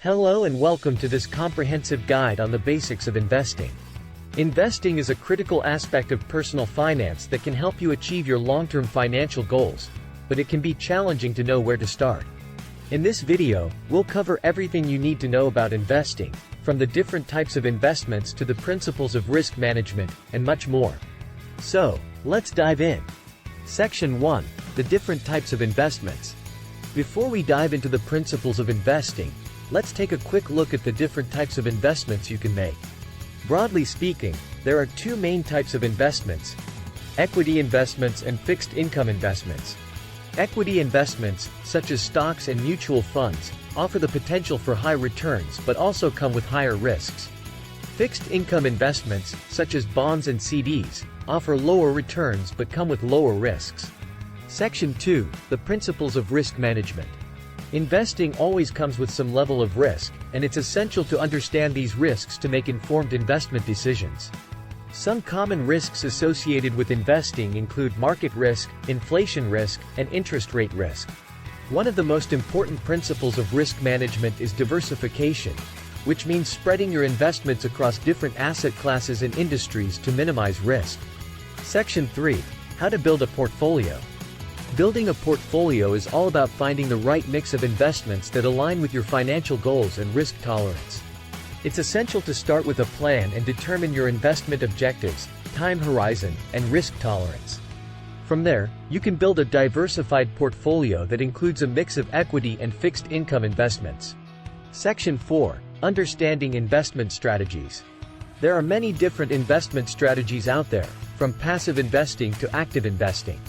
Hello and welcome to this comprehensive guide on the basics of investing. Investing is a critical aspect of personal finance that can help you achieve your long-term financial goals, but it can be challenging to know where to start. In this video, we'll cover everything you need to know about investing, from the different types of investments to the principles of risk management, and much more. So, let's dive in. Section 1. The different types of investments. Before we dive into the principles of investing, let's take a quick look at the different types of investments you can make. Broadly speaking, there are two main types of investments: equity investments and fixed income investments. Equity investments, such as stocks and mutual funds, offer the potential for high returns but also come with higher risks. Fixed income investments, such as bonds and CDs, offer lower returns but come with lower risks. Section 2. The principles of risk management. Investing always comes with some level of risk, and it's essential to understand these risks to make informed investment decisions. Some common risks associated with investing include market risk, inflation risk, and interest rate risk. One of the most important principles of risk management is diversification, which means spreading your investments across different asset classes and industries to minimize risk. Section 3. How to build a portfolio. Building a portfolio is all about finding the right mix of investments that align with your financial goals and risk tolerance. It's essential to start with a plan and determine your investment objectives, time horizon, and risk tolerance. From there, you can build a diversified portfolio that includes a mix of equity and fixed income investments. Section 4. Understanding investment strategies. There are many different investment strategies out there, from passive investing to active investing.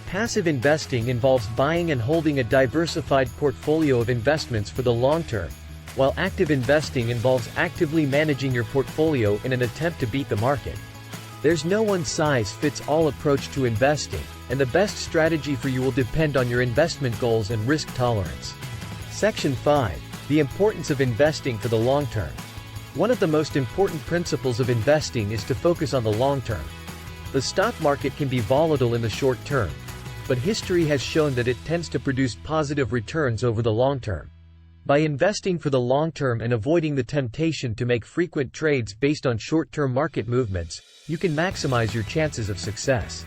Passive investing involves buying and holding a diversified portfolio of investments for the long term, while active investing involves actively managing your portfolio in an attempt to beat the market. There's no one-size-fits-all approach to investing, and the best strategy for you will depend on your investment goals and risk tolerance. Section 5. The importance of investing for the long term. One of the most important principles of investing is to focus on the long term. The stock market can be volatile in the short term, but history has shown that it tends to produce positive returns over the long term. By investing for the long term and avoiding the temptation to make frequent trades based on short-term market movements, you can maximize your chances of success.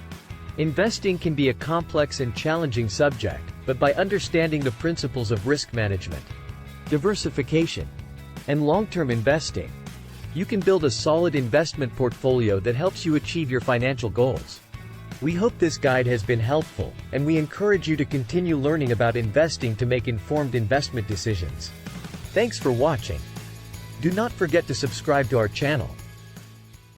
Investing can be a complex and challenging subject, but by understanding the principles of risk management, diversification, and long-term investing, you can build a solid investment portfolio that helps you achieve your financial goals. We hope this guide has been helpful, and we encourage you to continue learning about investing to make informed investment decisions. Thanks for watching. Do not forget to subscribe to our channel.